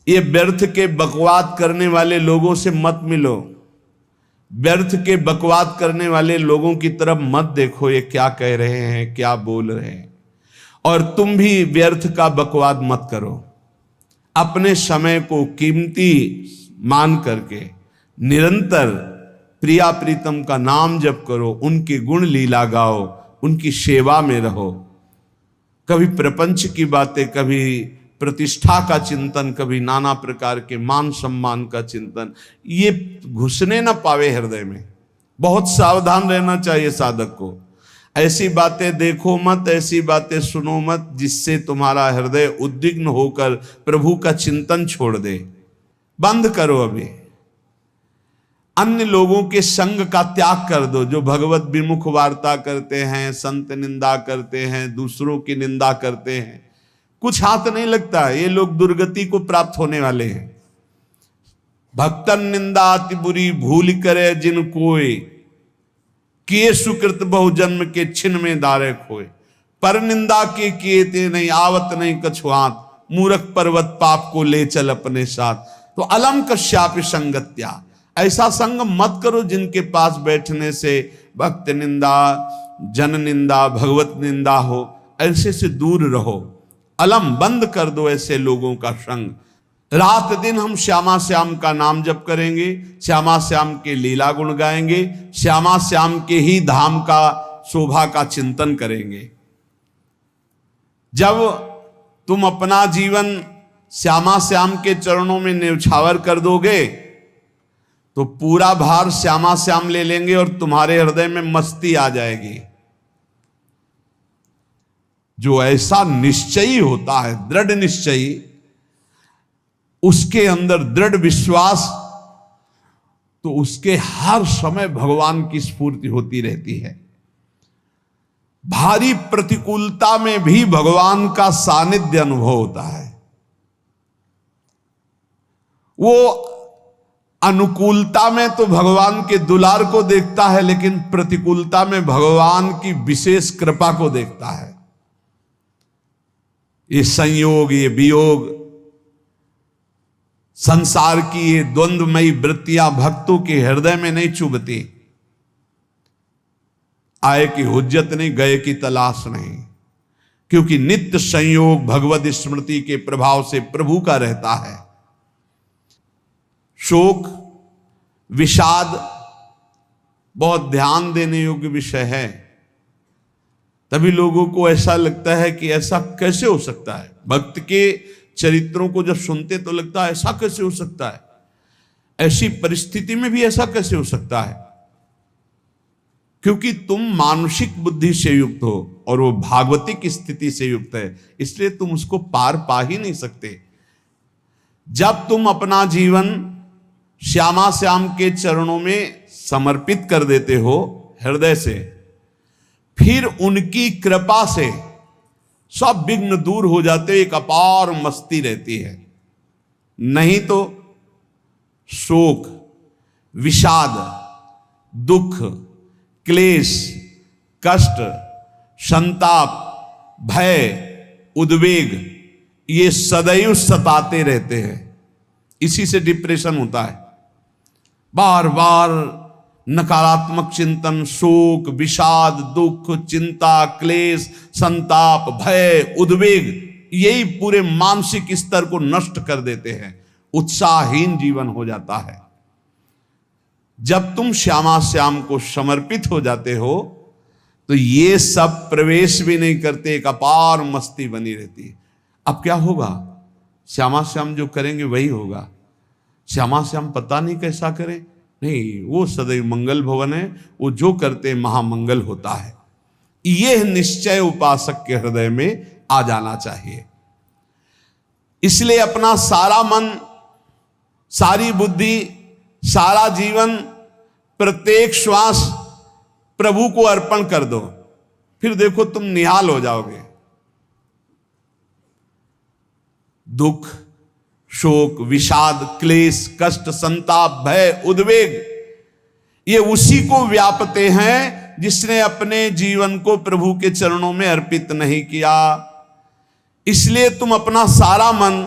ये व्यर्थ के बकवाद करने वाले लोगों से मत मिलो, व्यर्थ के बकवाद करने वाले लोगों की तरफ मत देखो, ये क्या कह रहे हैं, क्या बोल रहे हैं। और तुम भी व्यर्थ का बकवाद मत करो। अपने समय को कीमती मान करके निरंतर प्रिया प्रीतम का नाम जप करो, उनके गुण लीला गाओ, उनकी सेवा में रहो। कभी प्रपंच की बातें, कभी प्रतिष्ठा का चिंतन, कभी नाना प्रकार के मान सम्मान का चिंतन, ये घुसने ना पावे हृदय में। बहुत सावधान रहना चाहिए साधक को। ऐसी बातें देखो मत, ऐसी बातें सुनो मत जिससे तुम्हारा हृदय उद्विग्न होकर प्रभु का चिंतन छोड़ दे। बंद करो अभी। अन्य लोगों के संग का त्याग कर दो, जो भगवत विमुख वार्ता करते हैं, संत निंदा करते हैं, दूसरों की निंदा करते हैं। कुछ हाथ नहीं लगता, ये लोग दुर्गति को प्राप्त होने वाले हैं। भक्तन निंदा अति बुरी भूल करे जिन कोय, किए सुकृत बहु जन्म के छिन में दारे खोए। पर निंदा के किए ते नहीं, आवत नहीं कछुआत, मूर्ख पर्वत पाप को ले चल अपने साथ। तो अलम कश्यापि संगत्या, ऐसा संग मत करो जिनके पास बैठने से भक्त निंदा, जन निंदा, भगवत निंदा हो। ऐसे से दूर रहो। अलम बंद कर दो ऐसे लोगों का संग। रात दिन हम श्यामा श्याम का नाम जप करेंगे, श्यामा श्याम के लीला गुण गाएंगे, श्यामा श्याम के ही धाम का शोभा का चिंतन करेंगे। जब तुम अपना जीवन श्यामा श्याम के चरणों में न्यौछावर कर दोगे तो पूरा भार श्यामा श्याम ले लेंगे और तुम्हारे हृदय में मस्ती आ जाएगी। जो ऐसा निश्चयी होता है, दृढ़ निश्चयी, उसके अंदर दृढ़ विश्वास, तो उसके हर समय भगवान की स्फूर्ति होती रहती है। भारी प्रतिकूलता में भी भगवान का सानिध्य अनुभव होता है। वो अनुकूलता में तो भगवान के दुलार को देखता है, लेकिन प्रतिकूलता में भगवान की विशेष कृपा को देखता है। ये संयोग, ये वियोग, संसार की ये द्वंद्वमयी वृत्तियां भक्तों के हृदय में नहीं चुभती। आए की हुज्जत नहीं, गए की तलाश नहीं, क्योंकि नित्य संयोग भगवत स्मृति के प्रभाव से प्रभु का रहता है। शोक, विषाद बहुत ध्यान देने योग्य विषय है। तभी लोगों को ऐसा लगता है कि ऐसा कैसे हो सकता है। भक्त के चरित्रों को जब सुनते तो लगता है ऐसा कैसे हो सकता है, ऐसी परिस्थिति में भी ऐसा कैसे हो सकता है। क्योंकि तुम मानसिक बुद्धि से युक्त हो और वो भागवतिक स्थिति से युक्त है, इसलिए तुम उसको पार पा ही नहीं सकते। जब तुम अपना जीवन श्यामा श्याम के चरणों में समर्पित कर देते हो हृदय से, फिर उनकी कृपा से सब विघ्न दूर हो जाते, एक अपार मस्ती रहती है। नहीं तो शोक, विषाद, दुख, क्लेश, कष्ट, संताप, भय, उद्वेग, ये सदैव सताते रहते हैं। इसी से डिप्रेशन होता है। बार बार नकारात्मक चिंतन, शोक, विषाद, दुख, चिंता, क्लेश, संताप, भय, उद्वेग, यही पूरे मानसिक स्तर को नष्ट कर देते हैं। उत्साहहीन जीवन हो जाता है। जब तुम श्यामा श्याम को समर्पित हो जाते हो तो ये सब प्रवेश भी नहीं करते, एक अपार मस्ती बनी रहती है। अब क्या होगा? श्यामा श्याम जो करेंगे वही होगा। श्यामा श्याम पता नहीं कैसा करें, नहीं, वो सदैव मंगल भवन है, वो जो करते महामंगल होता है। यह निश्चय उपासक के हृदय में आ जाना चाहिए। इसलिए अपना सारा मन, सारी बुद्धि, सारा जीवन, प्रत्येक श्वास प्रभु को अर्पण कर दो, फिर देखो तुम निहाल हो जाओगे। दुख, शोक, विषाद, क्लेश, कष्ट, संताप, भय, उद्वेग, ये उसी को व्यापते हैं जिसने अपने जीवन को प्रभु के चरणों में अर्पित नहीं किया। इसलिए तुम अपना सारा मन,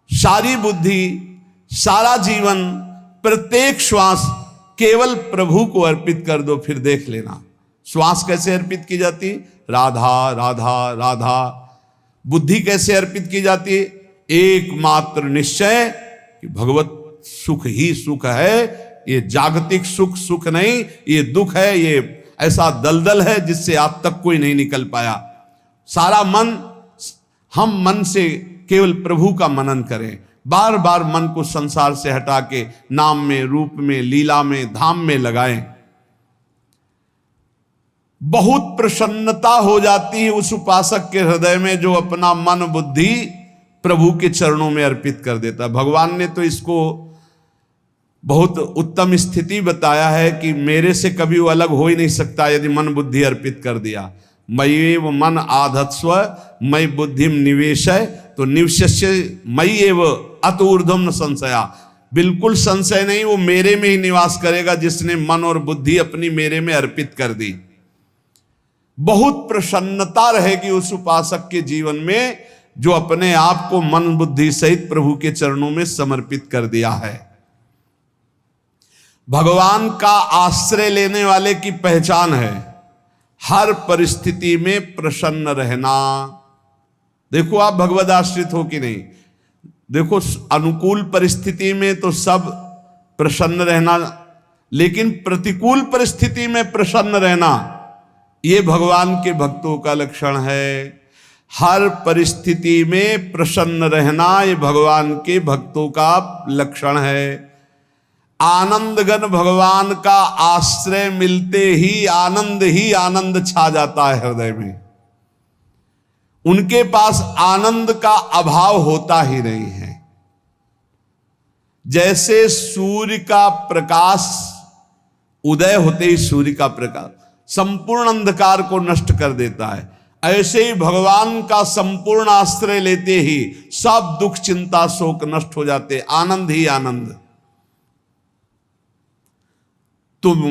सारी बुद्धि, सारा जीवन, प्रत्येक श्वास केवल प्रभु को अर्पित कर दो, फिर देख लेना श्वास कैसे अर्पित की जाती, राधा राधा राधा। बुद्धि कैसे अर्पित की जाती है, एकमात्र निश्चय कि भगवत सुख ही सुख है, ये जागतिक सुख सुख नहीं, ये दुख है, ये ऐसा दलदल है जिससे आज तक कोई नहीं निकल पाया। सारा मन, हम मन से केवल प्रभु का मनन करें, बार बार मन को संसार से हटा के नाम में, रूप में, लीला में, धाम में लगाएं। बहुत प्रसन्नता हो जाती है उस उपासक के हृदय में जो अपना मन बुद्धि प्रभु के चरणों में अर्पित कर देता है। भगवान ने तो इसको बहुत उत्तम स्थिति बताया है कि मेरे से कभी वो अलग हो ही नहीं सकता यदि मन बुद्धि अर्पित कर दिया। मय्येव मन आधत्स्व मयि बुद्धिम निवेशय, तो निवश्य मय्येव अत ऊर्ध्वं न संशया, बिल्कुल संशय नहीं, वो मेरे में ही निवास करेगा जिसने मन और बुद्धि अपनी मेरे में अर्पित कर दी। बहुत प्रसन्नता रहेगी उस उपासक के जीवन में जो अपने आप को मन बुद्धि सहित प्रभु के चरणों में समर्पित कर दिया है। भगवान का आश्रय लेने वाले की पहचान है हर परिस्थिति में प्रसन्न रहना। देखो आप भगवद आश्रित हो कि नहीं, देखो अनुकूल परिस्थिति में तो सब प्रसन्न रहना, लेकिन प्रतिकूल परिस्थिति में प्रसन्न रहना ये भगवान के भक्तों का लक्षण है। हर परिस्थिति में प्रसन्न रहना ये भगवान के भक्तों का लक्षण है। आनंदगन भगवान का आश्रय मिलते ही आनंद छा जाता है हृदय में। उनके पास आनंद का अभाव होता ही नहीं है। जैसे सूर्य का प्रकाश उदय होते ही सूर्य का प्रकाश संपूर्ण अंधकार को नष्ट कर देता है, ऐसे ही भगवान का संपूर्ण आश्रय लेते ही सब दुख चिंता शोक नष्ट हो जाते, आनंद ही आनंद। तुम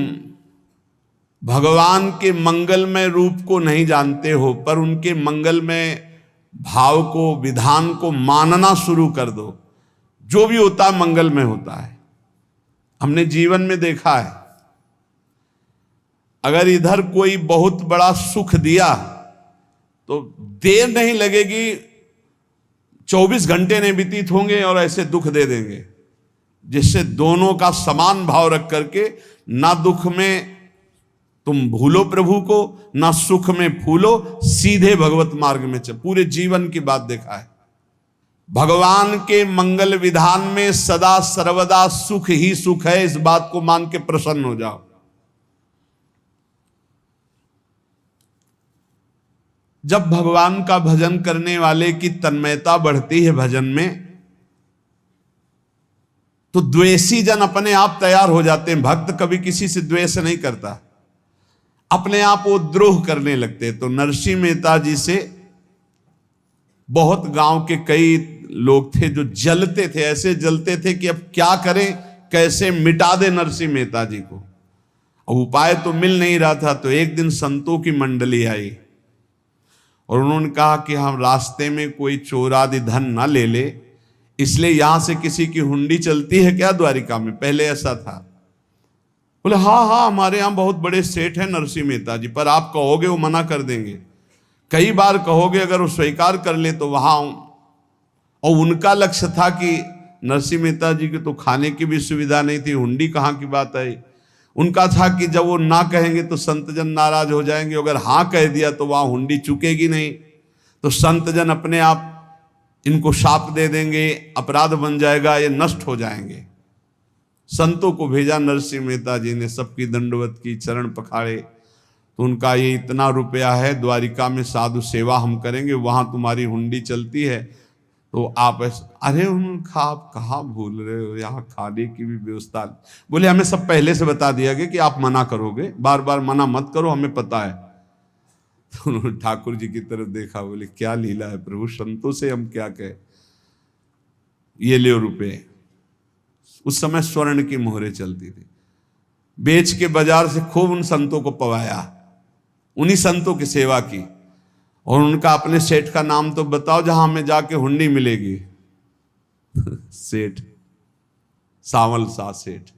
भगवान के मंगलमय रूप को नहीं जानते हो, पर उनके मंगलमय भाव को, विधान को मानना शुरू कर दो। जो भी होता है मंगलमय होता है। हमने जीवन में देखा है, अगर इधर कोई बहुत बड़ा सुख दिया तो देर नहीं लगेगी, 24 घंटे नहीं व्यतीत होंगे और ऐसे दुख दे देंगे, जिससे दोनों का समान भाव रख करके ना दुख में तुम भूलो प्रभु को, ना सुख में फूलो, सीधे भगवत मार्ग में चल। पूरे जीवन की बात देखा है। भगवान के मंगल विधान में सदा सर्वदा सुख ही सुख है, इस बात को मान के प्रसन्न हो जाओ। जब भगवान का भजन करने वाले की तन्मयता बढ़ती है भजन में, तो द्वेषी जन अपने आप तैयार हो जाते हैं। भक्त कभी किसी से द्वेष नहीं करता, अपने आप वो द्रोह करने लगते। तो नरसिंह मेहता जी से बहुत गांव के कई लोग थे जो जलते थे, ऐसे जलते थे कि अब क्या करें, कैसे मिटा दे नरसिंह मेहता जी को। अब उपाय तो मिल नहीं रहा था। तो एक दिन संतों की मंडली आई और उन्होंने कहा कि हम रास्ते में कोई चोर आदि धन ना ले ले, इसलिए यहां से किसी की हुंडी चलती है क्या द्वारिका में? पहले ऐसा था। बोले हाँ, हमारे यहां बहुत बड़े सेठ हैं नरसिंह मेहता जी, पर आप कहोगे वो मना कर देंगे। कई बार कहोगे, अगर वो स्वीकार कर ले तो वहां। और उनका लक्ष्य था कि नरसिंह मेहता जी की तो खाने की भी सुविधा नहीं थी, हुंडी कहाँ की बात आई। उनका था कि जब वो ना कहेंगे तो संतजन नाराज हो जाएंगे, अगर हाँ कह दिया तो वहां हुंडी चुकेगी नहीं, तो संतजन अपने आप इनको शाप दे देंगे, अपराध बन जाएगा, ये नष्ट हो जाएंगे। संतों को भेजा नरसिंह मेहता जी ने, सबकी दंडवत की, चरण पखाड़े। तो उनका ये इतना रुपया है, द्वारिका में साधु सेवा हम करेंगे, वहां तुम्हारी हुंडी चलती है, तो आप अरे उनका आप कहाँ भूल रहे हो, यहाँ खाने की भी व्यवस्था। बोले हमें सब पहले से बता दिया गया कि आप मना करोगे, बार बार मना मत करो, हमें पता है। तो उन्होंने ठाकुर जी की तरफ देखा, बोले क्या लीला है प्रभु, संतों से हम क्या कहें, ये ले रुपए। उस समय स्वर्ण की मोहरें चलती थी, बेच के बाजार से खूब उन संतों को पवाया, उन्हीं संतों की सेवा की। और उनका अपने सेठ का नाम तो बताओ जहां हमें जाके हुंडी मिलेगी। सेठ, सावल सा सेठ।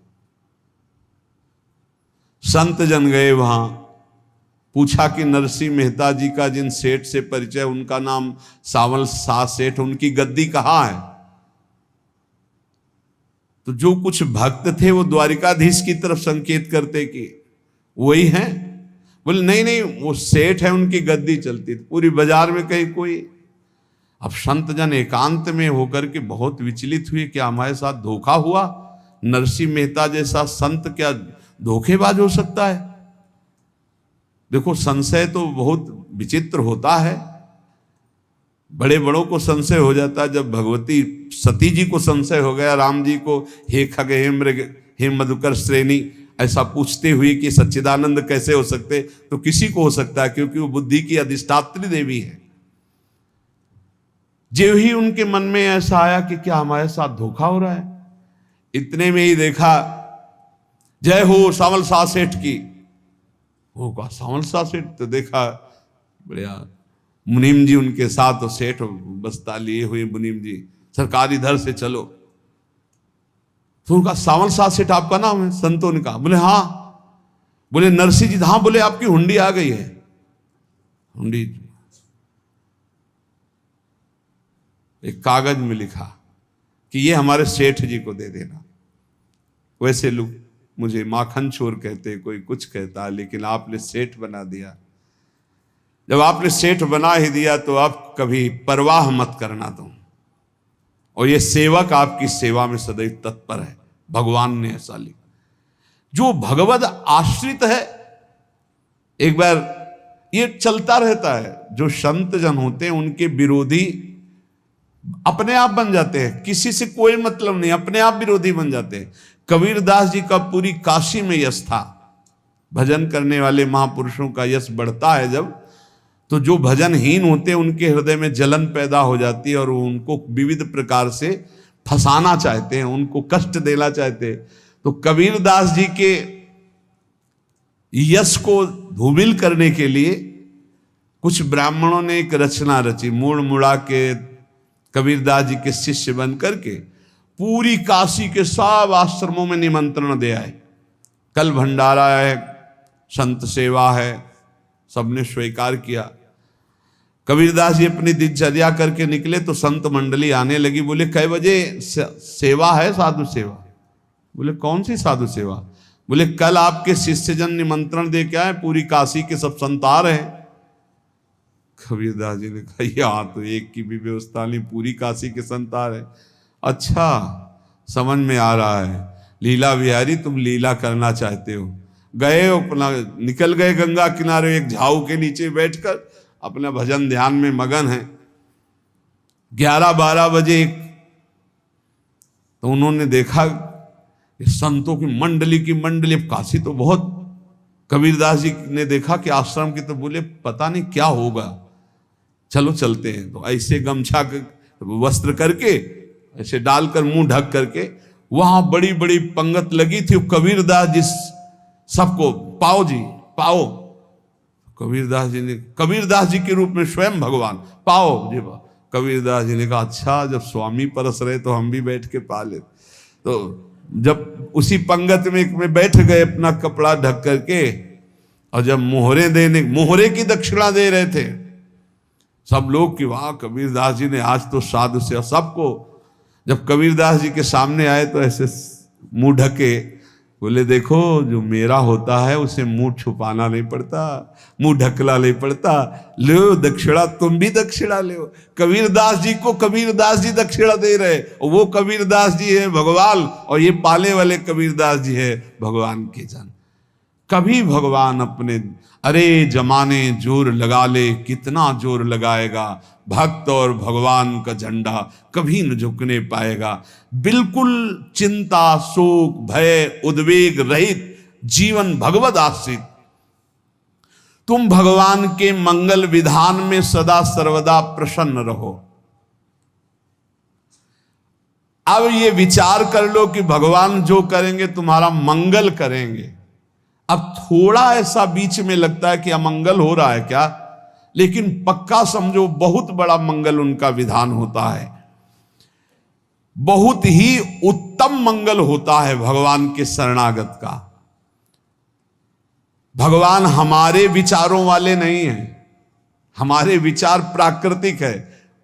संत जन गए वहां, पूछा कि नरसिंह मेहता जी का जिन सेठ से परिचय, उनका नाम सावल सा सेठ, उनकी गद्दी कहाँ है? तो जो कुछ भक्त थे वो द्वारिकाधीश की तरफ संकेत करते कि वही हैं। बोले नहीं नहीं, वो सेठ है, उनकी गद्दी चलती। पूरी बाजार में कहीं कोई। अब संत जन एकांत में होकर के बहुत विचलित हुए, क्या हमारे साथ धोखा हुआ? नरसिंह मेहता जैसा संत क्या धोखेबाज हो सकता है? देखो, संशय तो बहुत विचित्र होता है। बड़े बड़ों को संशय हो जाता है। जब भगवती सती जी को संशय हो गया, राम जी को, हे खग हे मृग हे मधुकर श्रेणी, ऐसा पूछते हुए कि सच्चिदानंद कैसे हो सकते, तो किसी को हो सकता है, क्योंकि वो बुद्धि की अधिष्ठात्री देवी है। जो ही उनके मन में ऐसा आया कि क्या हमारे साथ धोखा हो रहा है, इतने में ही देखा जय हो सावल सा सेठ की। वो कहा सावल सा सेठ? तो देखा बढ़िया मुनीम जी उनके साथ, और सेठ बस्ता लिए हुए मुनीम जी, सरकार इधर से चलो। तो उनका सावल सा सेठ आपका नाम है? संतों ने कहा। बोले हाँ। बोले नरसिंह जी? हाँ। बोले आपकी हुंडी आ गई है। हुंडी एक कागज में लिखा कि ये हमारे सेठ जी को दे देना। वैसे लोग मुझे माखन चोर कहते, कोई कुछ कहता, लेकिन आपने सेठ बना दिया। जब आपने सेठ बना ही दिया तो आप कभी परवाह मत करना तुम। और ये सेवक आपकी सेवा में सदैव तत्पर है। भगवान ने ऐसा लिखा। जो भगवद आश्रित है, एक बार ये चलता रहता है, जो संत जन होते हैं उनके विरोधी अपने आप बन जाते हैं, किसी से कोई मतलब नहीं, अपने आप विरोधी बन जाते हैं। कबीरदास जी का पूरी काशी में यश था। भजन करने वाले महापुरुषों का यश बढ़ता है जब, तो जो भजनहीन होते हैं उनके हृदय में जलन पैदा हो जाती है, और वो उनको विविध प्रकार से फंसाना चाहते हैं, उनको कष्ट देना चाहते हैं। तो कबीरदास जी के यश को धूमिल करने के लिए कुछ ब्राह्मणों ने एक रचना रची। मुड़ मुड़ा के कबीरदास जी के शिष्य बन करके पूरी काशी के सब आश्रमों में निमंत्रण दे आए। कल भंडारा है, संत सेवा है, सबने स्वीकार किया। कबीरदास जी अपनी दिनचर्या करके निकले तो संत मंडली आने लगी। बोले कै बजे सेवा है? साधु सेवा। बोले कौन सी साधु सेवा? बोले कल आपके शिष्यजन निमंत्रण दे के आए, पूरी काशी के सब संत आ रहे हैं। कबीरदास जी ने कहा यहाँ तो एक की भी व्यवस्था नहीं, पूरी काशी के संत आ रहे। अच्छा, समझ में आ रहा है, लीला बिहारी तुम लीला करना चाहते हो। गए अपना निकल गए गंगा किनारे, एक झाऊ के नीचे बैठकर अपना भजन ध्यान में मगन है। 11-12 बजे तो उन्होंने देखा संतों की मंडली, काशी तो बहुत। कबीरदास जी ने देखा कि आश्रम की, तो बोले पता नहीं क्या होगा, चलो चलते हैं। तो ऐसे गमछा वस्त्र करके ऐसे डालकर मुंह ढक करके, वहां बड़ी बड़ी पंगत लगी थी। कबीरदास जी सबको पाओ जी पाओ। कबीरदास जी के रूप में स्वयं भगवान पाओ जी। कबीरदास जी ने कहा अच्छा, जब स्वामी परस रहे तो हम भी बैठ के पा ले। तो जब उसी पंगत में बैठ गए अपना कपड़ा ढक करके, और जब मोहरे की दक्षिणा दे रहे थे सब लोग कि वाह कबीरदास जी ने आज तो साधु से। सबको जब कबीरदास जी के सामने आए तो ऐसे मुंह ढके, बोले देखो जो मेरा होता है उसे मुंह छुपाना नहीं पड़ता, मुंह ढकला नहीं पड़ता। लो दक्षिणा, तुम भी दक्षिणा ले। कबीरदास जी को कबीरदास जी दक्षिणा दे रहे, और वो कबीरदास जी है भगवान, और ये पाले वाले कबीरदास जी है भगवान के जन। कभी भगवान अपने, अरे जमाने जोर लगा ले, कितना जोर लगाएगा, भक्त और भगवान का झंडा कभी न झुकने पाएगा। बिल्कुल चिंता, शोक, भय, उद्वेग रहित जीवन भगवद आश्रित। तुम भगवान के मंगल विधान में सदा सर्वदा प्रसन्न रहो। अब ये विचार कर लो कि भगवान जो करेंगे तुम्हारा मंगल करेंगे। अब थोड़ा ऐसा बीच में लगता है कि अमंगल हो रहा है क्या, लेकिन पक्का समझो बहुत बड़ा मंगल उनका विधान होता है। बहुत ही उत्तम मंगल होता है भगवान के शरणागत का। भगवान हमारे विचारों वाले नहीं हैं, हमारे विचार प्राकृतिक है,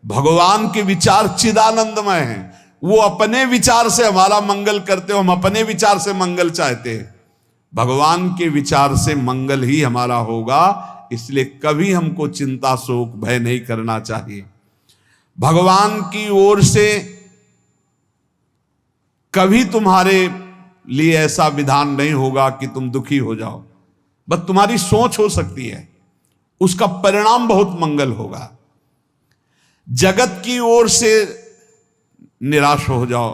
भगवान के विचार चिदानंदमय हैं। वो अपने विचार से हमारा मंगल करते हो, हम अपने विचार से मंगल चाहते हैं। भगवान के विचार से मंगल ही हमारा होगा, इसलिए कभी हमको चिंता शोक भय नहीं करना चाहिए। भगवान की ओर से कभी तुम्हारे लिए ऐसा विधान नहीं होगा कि तुम दुखी हो जाओ, बस तुम्हारी सोच हो सकती है, उसका परिणाम बहुत मंगल होगा। जगत की ओर से निराश हो जाओ,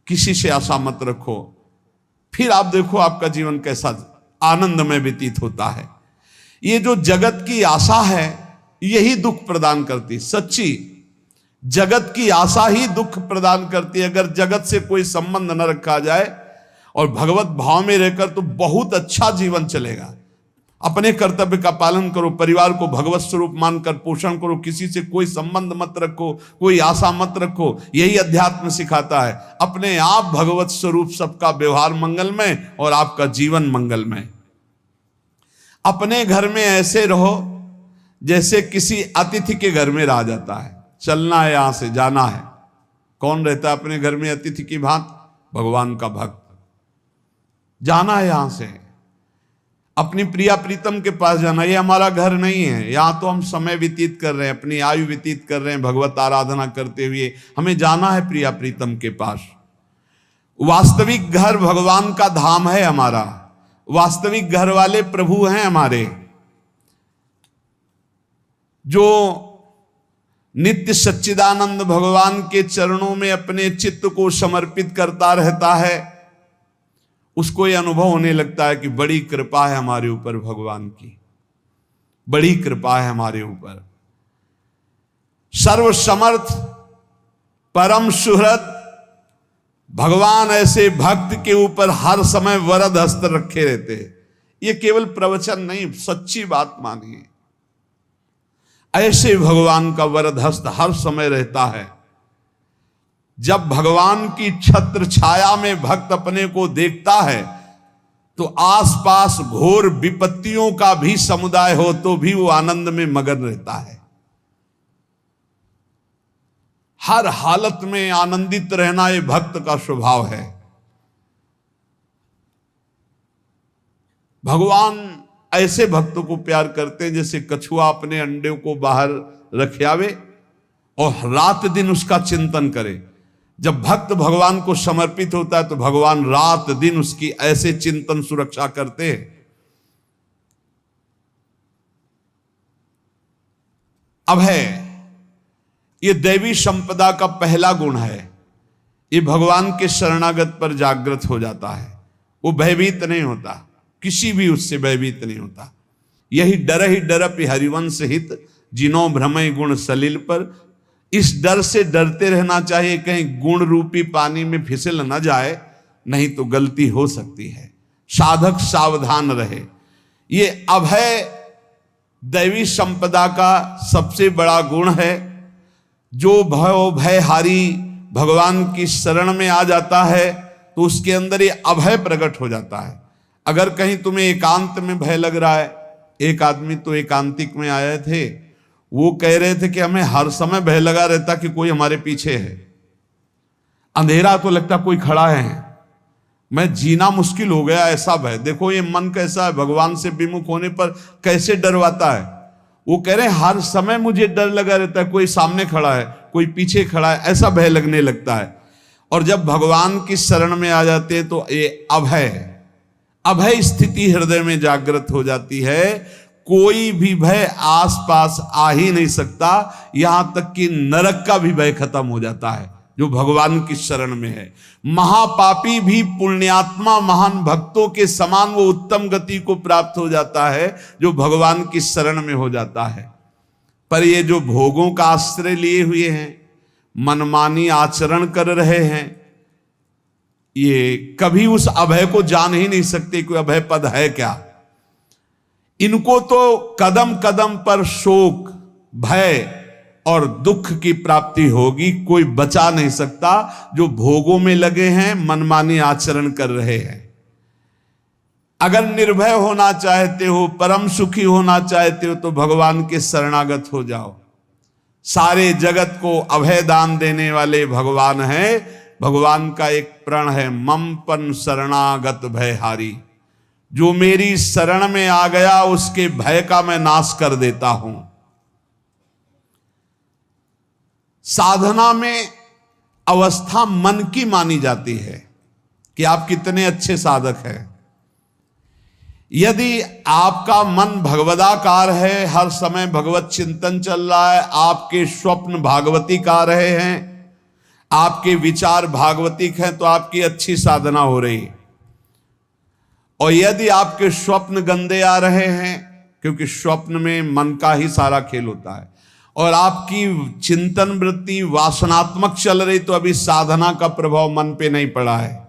किसी से आशा मत रखो, फिर आप देखो आपका जीवन कैसा आनंदमय व्यतीत होता है। ये जो जगत की आशा है यही दुख प्रदान करती, सच्ची जगत की आशा ही दुख प्रदान करती है। अगर जगत से कोई संबंध न रखा जाए और भगवत भाव में रहकर तो बहुत अच्छा जीवन चलेगा। अपने कर्तव्य का पालन करो, परिवार को भगवत स्वरूप मानकर पोषण करो, किसी से कोई संबंध मत रखो, कोई आशा मत रखो, यही अध्यात्म सिखाता है। अपने आप भगवत स्वरूप, सबका व्यवहार मंगलमय और आपका जीवन मंगलमय। अपने घर में ऐसे रहो जैसे किसी अतिथि के घर में रह जाता है, चलना है यहां से जाना है। कौन रहता है अपने घर में अतिथि की भांति? भगवान का भक्त। जाना है यहां से, अपनी प्रिया प्रीतम के पास जाना। ये हमारा घर नहीं है, यहां तो हम समय व्यतीत कर रहे हैं, अपनी आयु व्यतीत कर रहे हैं भगवत आराधना करते हुए। हमें जाना है प्रिया प्रीतम के पास। वास्तविक घर भगवान का धाम है हमारा, वास्तविक घर वाले प्रभु हैं हमारे, जो नित्य सच्चिदानंद भगवान के चरणों में अपने चित्त को समर्पित करता रहता है। उसको यह अनुभव होने लगता है कि बड़ी कृपा है हमारे ऊपर, भगवान की बड़ी कृपा है हमारे ऊपर। सर्वसमर्थ परम सुहृद भगवान ऐसे भक्त के ऊपर हर समय वरद हस्त रखे रहते हैं। ये केवल प्रवचन नहीं, सच्ची बात मानिए। ऐसे भगवान का वरद हस्त हर समय रहता है। जब भगवान की छत्र छाया में भक्त अपने को देखता है तो आसपास घोर विपत्तियों का भी समुदाय हो तो भी वो आनंद में मगन रहता है। हर हालत में आनंदित रहना ये भक्त का स्वभाव है। भगवान ऐसे भक्तों को प्यार करते हैं जैसे कछुआ अपने अंडे को बाहर रख आवे और रात दिन उसका चिंतन करे। जब भक्त भगवान को समर्पित होता है तो भगवान रात दिन उसकी ऐसे चिंतन सुरक्षा करते हैं। अभय, ये दैवी संपदा का पहला गुण है। ये भगवान के शरणागत पर जागृत हो जाता है, वो भयभीत नहीं होता, किसी भी उससे भयभीत नहीं होता। यही डरपि हरिवंश हित, जिनो भ्रमय गुण सलिल पर। इस डर से डरते रहना चाहिए कहीं गुण रूपी पानी में फिसल न जाए, नहीं तो गलती हो सकती है। साधक सावधान रहे। ये अभय दैवी संपदा का सबसे बड़ा गुण है। जो भयहारी भगवान की शरण में आ जाता है तो उसके अंदर ये अभय प्रकट हो जाता है। अगर कहीं तुम्हें एकांत में भय लग रहा है, एक आदमी तो एकांतिक में आए थे, वो कह रहे थे कि हमें हर समय भय लगा रहता कि कोई हमारे पीछे है, अंधेरा तो लगता कोई खड़ा है, मैं जीना मुश्किल हो गया, ऐसा भय। देखो ये मन कैसा है, भगवान से विमुख होने पर कैसे डरवाता है। वो कह रहे हैं हर समय मुझे डर लगा रहता है, कोई सामने खड़ा है, कोई पीछे खड़ा है, ऐसा भय लगने लगता है। और जब भगवान की शरण में आ जाते हैं तो ये अभय स्थिति हृदय में जागृत हो जाती है। कोई भी भय आसपास आ ही नहीं सकता, यहां तक कि नरक का भी भय खत्म हो जाता है जो भगवान की शरण में है। महापापी भी पुण्यात्मा महान भक्तों के समान वो उत्तम गति को प्राप्त हो जाता है जो भगवान की शरण में हो जाता है। पर ये जो भोगों का आश्रय लिए हुए हैं, मनमानी आचरण कर रहे हैं, ये कभी उस अभय को जान ही नहीं सकते कोई अभय पद है क्या। इनको तो कदम कदम पर शोक, भय, और दुख की प्राप्ति होगी। कोई बचा नहीं सकता जो भोगों में लगे हैं, मनमानी आचरण कर रहे हैं। अगर निर्भय होना चाहते हो, परम सुखी होना चाहते हो, तो भगवान के शरणागत हो जाओ। सारे जगत को अभय दान देने वाले भगवान हैं। भगवान का एक प्रण है, ममपन शरणागत भयहारी। जो मेरी शरण में आ गया उसके भय का मैं नाश कर देता हूं। साधना में अवस्था मन की मानी जाती है कि आप कितने अच्छे साधक हैं। यदि आपका मन भगवदाकार है, हर समय भगवत चिंतन चल रहा है, आपके स्वप्न भागवती का रहे हैं, आपके विचार भागवतिक हैं, तो आपकी अच्छी साधना हो रही है। और यदि आपके स्वप्न गंदे आ रहे हैं, क्योंकि स्वप्न में मन का ही सारा खेल होता है, और आपकी चिंतन वृत्ति वासनात्मक चल रही, तो अभी साधना का प्रभाव मन पे नहीं पड़ा है।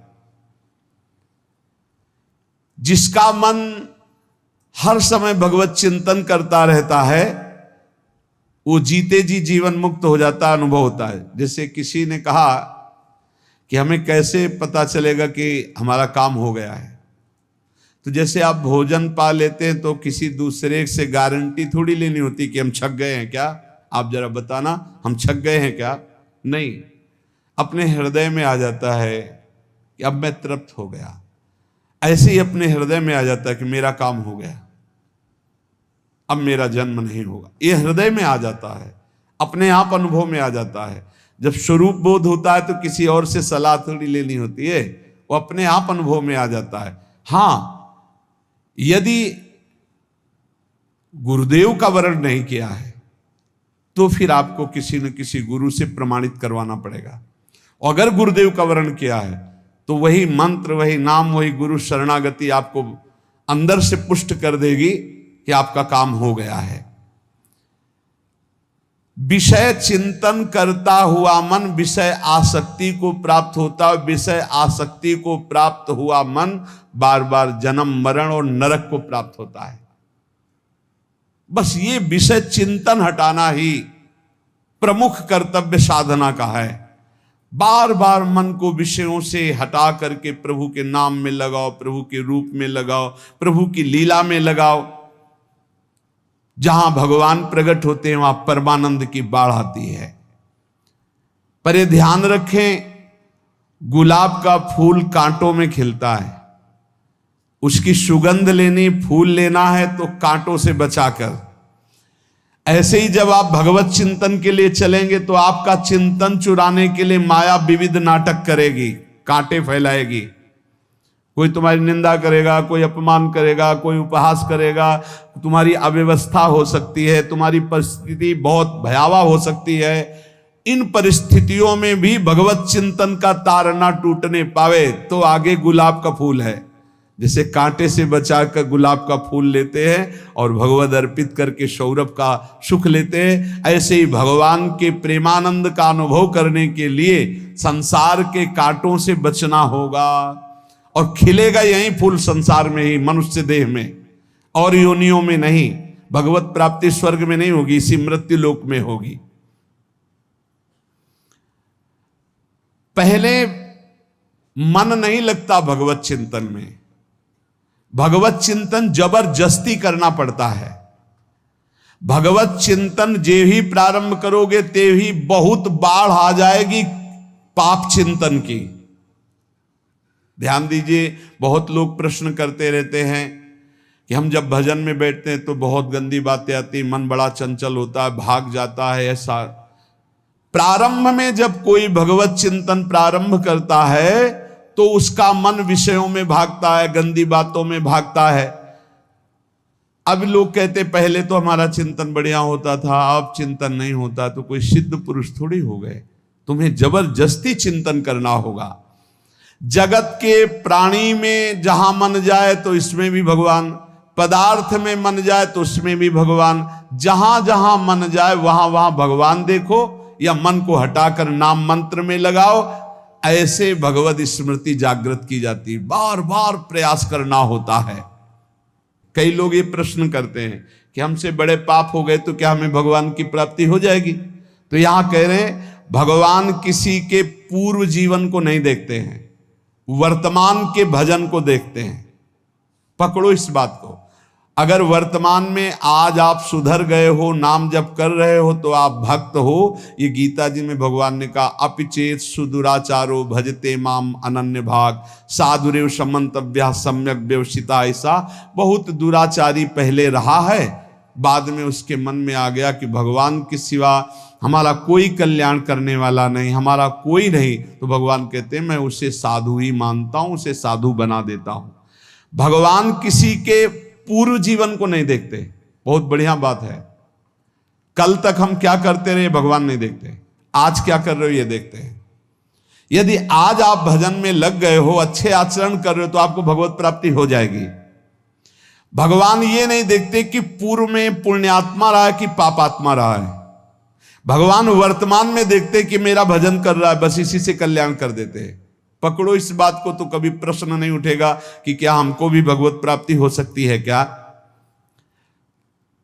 जिसका मन हर समय भगवत चिंतन करता रहता है, वो जीते जी जीवन मुक्त हो जाता, अनुभव होता है। जैसे किसी ने कहा कि हमें कैसे पता चलेगा कि हमारा काम हो गया है, तो जैसे आप भोजन पा लेते हैं तो किसी दूसरे से गारंटी थोड़ी लेनी होती कि हम छक गए हैं क्या, आप जरा बताना हम छक गए हैं क्या। नहीं, अपने हृदय में आ जाता है कि अब मैं तृप्त हो गया। ऐसे ही अपने हृदय में आ जाता है कि मेरा काम हो गया, अब मेरा जन्म नहीं होगा। ये हृदय में आ जाता है, अपने आप अनुभव में आ जाता है। जब स्वरूप बोध होता है तो किसी और से सलाह थोड़ी लेनी होती है, वो अपने आप अनुभव में आ जाता है। हाँ, यदि गुरुदेव का वर्ण नहीं किया है तो फिर आपको किसी न किसी गुरु से प्रमाणित करवाना पड़ेगा। और अगर गुरुदेव का वर्ण किया है तो वही मंत्र, वही नाम, वही गुरु शरणागति आपको अंदर से पुष्ट कर देगी कि आपका काम हो गया है। विषय चिंतन करता हुआ मन विषय आसक्ति को प्राप्त होता है। विषय आसक्ति को प्राप्त हुआ मन बार बार जन्म मरण और नरक को प्राप्त होता है। बस ये विषय चिंतन हटाना ही प्रमुख कर्तव्य साधना का है। बार बार मन को विषयों से हटा करके प्रभु के नाम में लगाओ, प्रभु के रूप में लगाओ, प्रभु की लीला में लगाओ। जहां भगवान प्रकट होते हैं वहां परमानंद की बाढ़ आती है। पर ये ध्यान रखें, गुलाब का फूल कांटों में खिलता है, उसकी सुगंध लेनी, फूल लेना है तो कांटों से बचाकर। ऐसे ही जब आप भगवत चिंतन के लिए चलेंगे तो आपका चिंतन चुराने के लिए माया विविध नाटक करेगी, कांटे फैलाएगी। कोई तुम्हारी निंदा करेगा, कोई अपमान करेगा, कोई उपहास करेगा, तुम्हारी अव्यवस्था हो सकती है, तुम्हारी परिस्थिति बहुत भयावह हो सकती है। इन परिस्थितियों में भी भगवत चिंतन का तार ना टूटने पावे तो आगे गुलाब का फूल है। जैसे कांटे से बचाकर गुलाब का फूल लेते हैं और भगवद अर्पित करके सौरभ का सुख लेते हैं, ऐसे ही भगवान के प्रेमानंद का अनुभव करने के लिए संसार के कांटों से बचना होगा। और खिलेगा यही फूल संसार में ही, मनुष्य देह में, और योनियों में नहीं। भगवत प्राप्ति स्वर्ग में नहीं होगी, इसी मृत्यु लोक में होगी। पहले मन नहीं लगता भगवत चिंतन में, भगवत चिंतन जबरदस्ती करना पड़ता है। भगवत चिंतन जे ही प्रारंभ करोगे ते ही बहुत बाढ़ आ जाएगी पाप चिंतन की। ध्यान दीजिए, बहुत लोग प्रश्न करते रहते हैं कि हम जब भजन में बैठते हैं तो बहुत गंदी बातें आती, मन बड़ा चंचल होता है, भाग जाता है। ऐसा प्रारंभ में जब कोई भगवत चिंतन प्रारंभ करता है तो उसका मन विषयों में भागता है, गंदी बातों में भागता है। अब लोग कहते पहले तो हमारा चिंतन बढ़िया होता था, अब चिंतन नहीं होता। तो कोई सिद्ध पुरुष थोड़ी हो गए, तुम्हें जबरदस्ती चिंतन करना होगा। जगत के प्राणी में जहां मन जाए तो इसमें भी भगवान, पदार्थ में मन जाए तो उसमें भी भगवान, जहां जहां मन जाए वहां वहां भगवान देखो, या मन को हटाकर नाम मंत्र में लगाओ। ऐसे भगवत स्मृति जागृत की जाती है, बार बार प्रयास करना होता है। कई लोग ये प्रश्न करते हैं कि हमसे बड़े पाप हो गए तो क्या हमें भगवान की प्राप्ति हो जाएगी? तो यहां कह रहे हैं भगवान किसी के पूर्व जीवन को नहीं देखते हैं, वर्तमान के भजन को देखते हैं। पकड़ो इस बात को। अगर वर्तमान में आज आप सुधर गए हो, नाम जप कर रहे हो, तो आप भक्त हो। ये गीता जी में भगवान ने कहा, अपिचेत सुदुराचारो भजते माम अनन्य भाग साधुरेव समंतव्या सम्यक व्यवसिता। ऐसा बहुत दुराचारी पहले रहा है, बाद में उसके मन में आ गया कि भगवान के सिवा हमारा कोई कल्याण करने वाला नहीं, हमारा कोई नहीं। तो भगवान कहते हैं मैं उसे साधु ही मानता हूं, उसे साधु बना देता हूं। भगवान किसी के पूर्व जीवन को नहीं देखते। बहुत बढ़िया बात है। कल तक हम क्या करते रहे भगवान नहीं देखते, आज क्या कर रहे हो ये देखते हैं। यदि आज आप भजन में लग गए हो, अच्छे आचरण कर रहे हो, तो आपको भगवत प्राप्ति हो जाएगी। भगवान ये नहीं देखते कि पूर्व में पुण्यात्मा रहा है कि पापात्मा रहा है। भगवान वर्तमान में देखते कि मेरा भजन कर रहा है, बस इसी से कल्याण कर देते हैं। पकड़ो इस बात को, तो कभी प्रश्न नहीं उठेगा कि क्या हमको भी भगवत प्राप्ति हो सकती है क्या।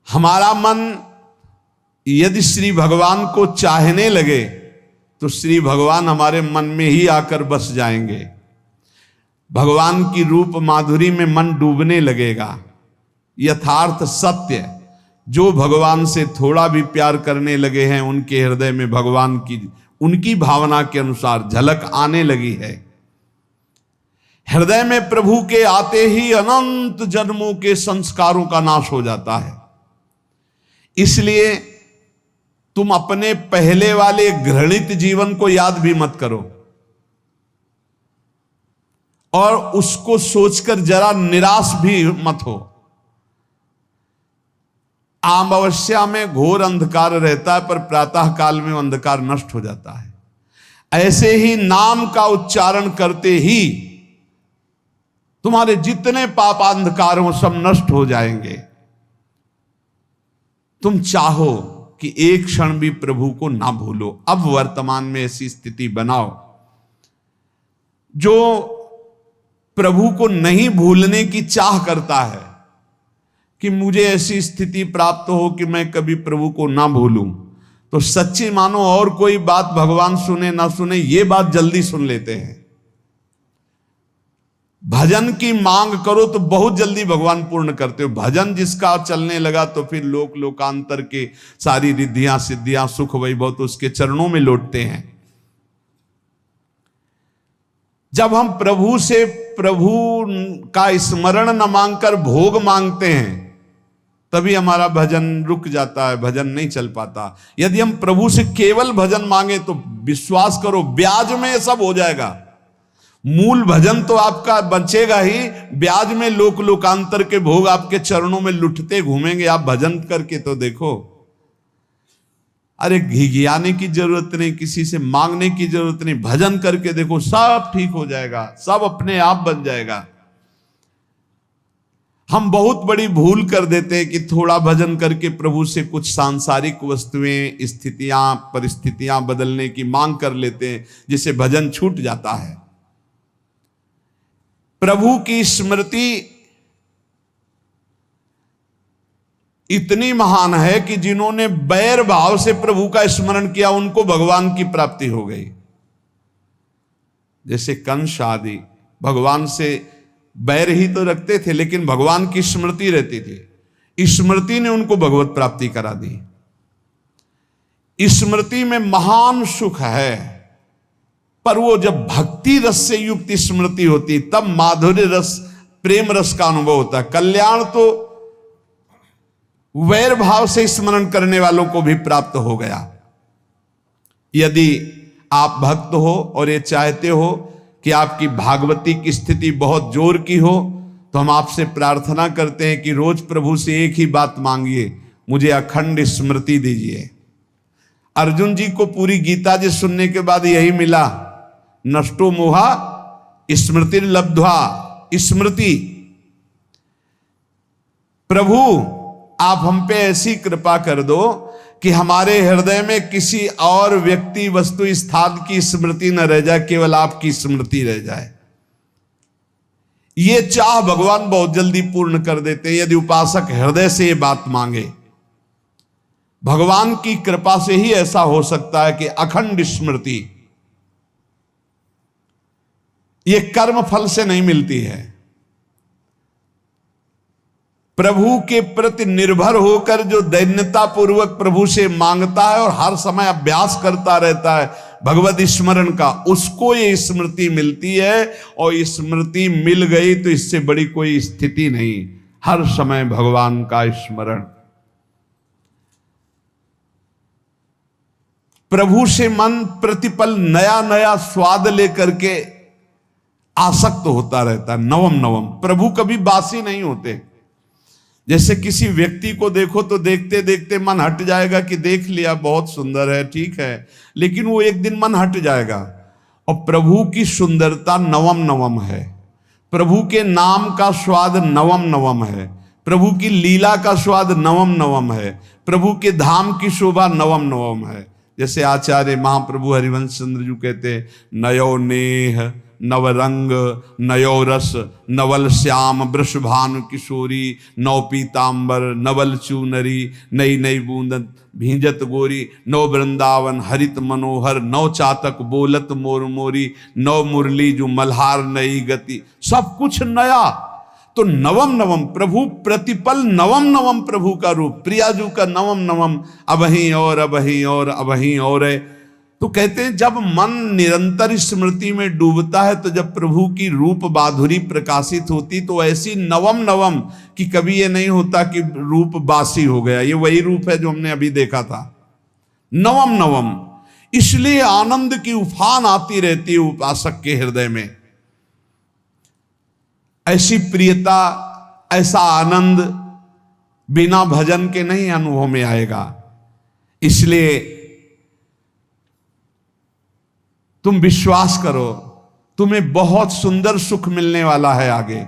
हमारा मन यदि श्री भगवान को चाहने लगे तो श्री भगवान हमारे मन में ही आकर बस जाएंगे। भगवान की रूप माधुरी में मन डूबने लगेगा। यथार्थ सत्य, जो भगवान से थोड़ा भी प्यार करने लगे हैं, उनके हृदय में भगवान की उनकी भावना के अनुसार झलक आने लगी है। हृदय में प्रभु के आते ही अनंत जन्मों के संस्कारों का नाश हो जाता है। इसलिए तुम अपने पहले वाले घृणित जीवन को याद भी मत करो और उसको सोचकर जरा निराश भी मत हो। अमावस्या में घोर अंधकार रहता है, पर प्रातः काल में अंधकार नष्ट हो जाता है। ऐसे ही नाम का उच्चारण करते ही तुम्हारे जितने पाप अंधकार हो सब नष्ट हो जाएंगे। तुम चाहो कि एक क्षण भी प्रभु को ना भूलो। अब वर्तमान में ऐसी स्थिति बनाओ। जो प्रभु को नहीं भूलने की चाह करता है कि मुझे ऐसी स्थिति प्राप्त हो कि मैं कभी प्रभु को ना भूलूं, तो सच्ची मानो और कोई बात भगवान सुने ना सुने, ये बात जल्दी सुन लेते हैं। भजन की मांग करो तो बहुत जल्दी भगवान पूर्ण करते हो। भजन जिसका चलने लगा तो फिर लोकांतर के सारी रिद्धियां सिद्धियां सुख वैभव तो उसके चरणों में लौटते हैं। जब हम प्रभु से प्रभु का स्मरण न मांगकर भोग मांगते हैं, तभी हमारा भजन रुक जाता है, भजन नहीं चल पाता। यदि हम प्रभु से केवल भजन मांगे तो विश्वास करो ब्याज में सब हो जाएगा। मूल भजन तो आपका बचेगा ही, ब्याज में लोकांतर के भोग आपके चरणों में लुटते घूमेंगे। आप भजन करके तो देखो। अरे घिघियाने की जरूरत नहीं, किसी से मांगने की जरूरत नहीं, भजन करके देखो, सब ठीक हो जाएगा, सब अपने आप बन जाएगा। हम बहुत बड़ी भूल कर देते हैं कि थोड़ा भजन करके प्रभु से कुछ सांसारिक वस्तुएं, स्थितियां, परिस्थितियां बदलने की मांग कर लेते हैं, जिससे भजन छूट जाता है। प्रभु की स्मृति इतनी महान है कि जिन्होंने बैर भाव से प्रभु का स्मरण किया उनको भगवान की प्राप्ति हो गई। जैसे कंस आदि भगवान से बैर ही तो रखते थे, लेकिन भगवान की स्मृति रहती थी। स्मृति ने उनको भगवत प्राप्ति करा दी। स्मृति में महान सुख है, पर वो जब भक्ति रस से युक्त स्मृति होती तब माधुर्य रस, प्रेम रस का अनुभव होता है। कल्याण तो वैर भाव से स्मरण करने वालों को भी प्राप्त हो गया। यदि आप भक्त हो और ये चाहते हो कि आपकी भागवती की स्थिति बहुत जोर की हो, तो हम आपसे प्रार्थना करते हैं कि रोज प्रभु से एक ही बात मांगिए, मुझे अखंड स्मृति दीजिए। अर्जुन जी को पूरी गीता जी सुनने के बाद यही मिला, नष्टो मोहा स्मृति लब्ध्वा। स्मृति, प्रभु आप हम पे ऐसी कृपा कर दो कि हमारे हृदय में किसी और व्यक्ति, वस्तु, स्थान की स्मृति न रह जाए, केवल आपकी स्मृति रह जाए। ये चाह भगवान बहुत जल्दी पूर्ण कर देते हैं यदि उपासक हृदय से ये बात मांगे। भगवान की कृपा से ही ऐसा हो सकता है कि अखंड स्मृति ये कर्म फल से नहीं मिलती है। प्रभु के प्रति निर्भर होकर जो दैन्यता पूर्वक प्रभु से मांगता है और हर समय अभ्यास करता रहता है भगवत स्मरण का, उसको ये स्मृति मिलती है। और स्मृति मिल गई तो इससे बड़ी कोई स्थिति नहीं, हर समय भगवान का स्मरण। प्रभु से मन प्रतिपल नया नया स्वाद लेकर के आसक्त होता रहता है, नवम नवम। प्रभु कभी बासी नहीं होते। जैसे किसी व्यक्ति को देखो तो देखते देखते मन हट जाएगा कि देख लिया, बहुत सुंदर है, ठीक है, लेकिन वो एक दिन मन हट जाएगा। और प्रभु की सुंदरता नवम नवम है, प्रभु के नाम का स्वाद नवम नवम है, प्रभु की लीला का स्वाद नवम नवम है, प्रभु के धाम की शोभा नवम नवम है। जैसे आचार्य महाप्रभु हरिवंश चंद्र जी कहते, नयो नेह नव रंग नयो रस नवल श्याम वृषभानु किशोरी, नव पीतांबर नवल चूनरी, नई नई बूंदन भींजत गोरी, नव वृंदावन हरित मनोहर, नव चातक बोलत मोर मोरी, नव मुरली जो मल्हार नई गति, सब कुछ नया। तो नवम नवम प्रभु प्रतिपल नवम नवम प्रभु का रूप, प्रियाजू का नवम नवम, अबहीं और अबहीं और अबहीं और है। तो कहते हैं जब मन निरंतर स्मृति में डूबता है तो जब प्रभु की रूप माधुरी प्रकाशित होती तो ऐसी नवम नवम कि कभी ये नहीं होता कि रूप बासी हो गया, ये वही रूप है जो हमने अभी देखा था, नवम नवम। इसलिए आनंद की उफान आती रहती है उपासक के हृदय में। ऐसी प्रियता, ऐसा आनंद बिना भजन के नहीं अनुभव में आएगा। इसलिए तुम विश्वास करो, तुम्हें बहुत सुंदर सुख मिलने वाला है, आगे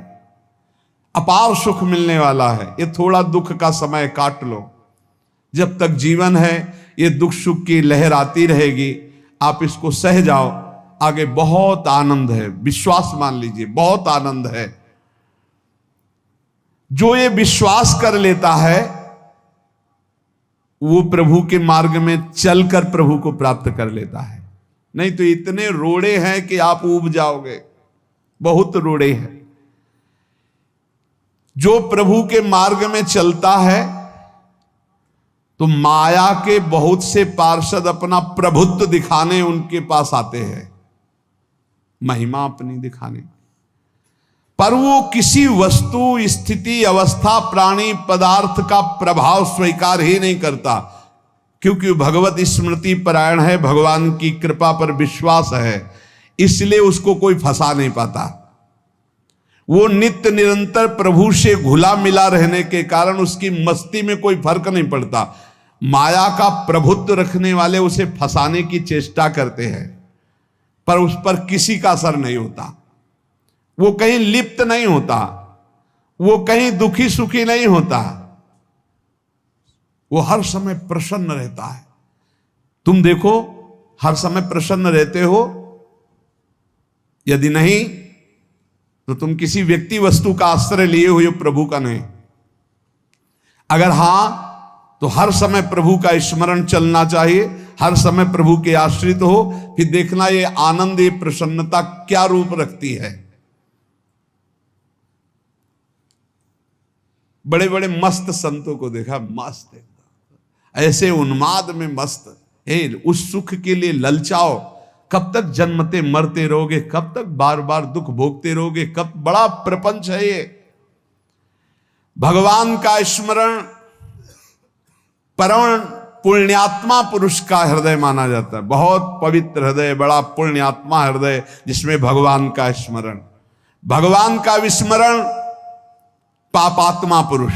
अपार सुख मिलने वाला है। ये थोड़ा दुख का समय काट लो, जब तक जीवन है ये दुख सुख की लहर आती रहेगी, आप इसको सह जाओ, आगे बहुत आनंद है, विश्वास मान लीजिए, बहुत आनंद है। जो ये विश्वास कर लेता है वो प्रभु के मार्ग में चलकर प्रभु को प्राप्त कर लेता है। नहीं तो इतने रोड़े हैं कि आप ऊब जाओगे, बहुत रोड़े हैं। जो प्रभु के मार्ग में चलता है तो माया के बहुत से पार्षद अपना प्रभुत्व दिखाने उनके पास आते हैं, महिमा अपनी दिखाने, पर वो किसी वस्तु स्थिति अवस्था प्राणी पदार्थ का प्रभाव स्वीकार ही नहीं करता, क्योंकि भगवत स्मृति परायण है, भगवान की कृपा पर विश्वास है, इसलिए उसको कोई फंसा नहीं पाता। वो नित्य निरंतर प्रभु से घुला मिला रहने के कारण उसकी मस्ती में कोई फर्क नहीं पड़ता। माया का प्रभुत्व रखने वाले उसे फंसाने की चेष्टा करते हैं, पर उस पर किसी का असर नहीं होता, वो कहीं लिप्त नहीं होता, वो कहीं दुखी सुखी नहीं होता, वो हर समय प्रसन्न रहता है। तुम देखो, हर समय प्रसन्न रहते हो? यदि नहीं तो तुम किसी व्यक्ति वस्तु का आश्रय लिए हुए, प्रभु का नहीं। अगर हां तो हर समय प्रभु का स्मरण चलना चाहिए, हर समय प्रभु के आश्रित हो, फिर देखना ये आनंद, ये प्रसन्नता क्या रूप रखती है। बड़े बड़े मस्त संतों को देखा, मस्त ऐसे उन्माद में मस्त है, उस सुख के लिए ललचाओ, कब तक जन्मते मरते रहोगे, कब तक बार बार दुख भोगते रहोगे, कब, बड़ा प्रपंच है ये। भगवान का स्मरण परम पुण्यात्मा पुरुष का हृदय माना जाता है, बहुत पवित्र हृदय, बड़ा पुण्यात्मा हृदय जिसमें भगवान का स्मरण। भगवान का विस्मरण पापात्मा पुरुष,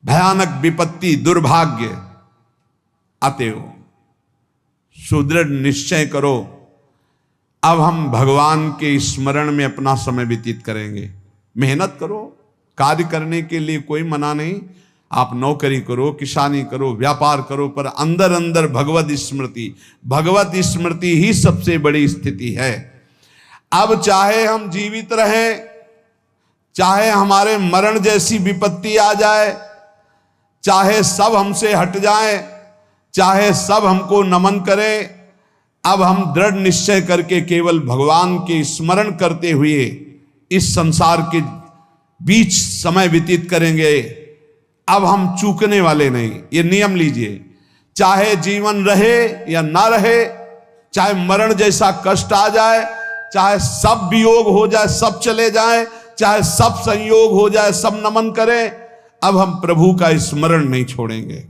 भयानक विपत्ति दुर्भाग्य आते हो। सुदृढ़ निश्चय करो, अब हम भगवान के स्मरण में अपना समय व्यतीत करेंगे। मेहनत करो, कार्य करने के लिए कोई मना नहीं, आप नौकरी करो, किसानी करो, व्यापार करो, पर अंदर अंदर भगवत स्मृति, भगवत स्मृति ही सबसे बड़ी स्थिति है। अब चाहे हम जीवित रहें, चाहे हमारे मरण जैसी विपत्ति आ जाए, चाहे सब हमसे हट जाएं, चाहे सब हमको नमन करें, अब हम दृढ़ निश्चय करके केवल भगवान के स्मरण करते हुए इस संसार के बीच समय व्यतीत करेंगे। अब हम चूकने वाले नहीं। ये नियम लीजिए, चाहे जीवन रहे या ना रहे, चाहे मरण जैसा कष्ट आ जाए, चाहे सब वियोग हो जाए, सब चले जाए, चाहे सब संयोग हो जाए, सब नमन करें, अब हम प्रभु का स्मरण नहीं छोड़ेंगे।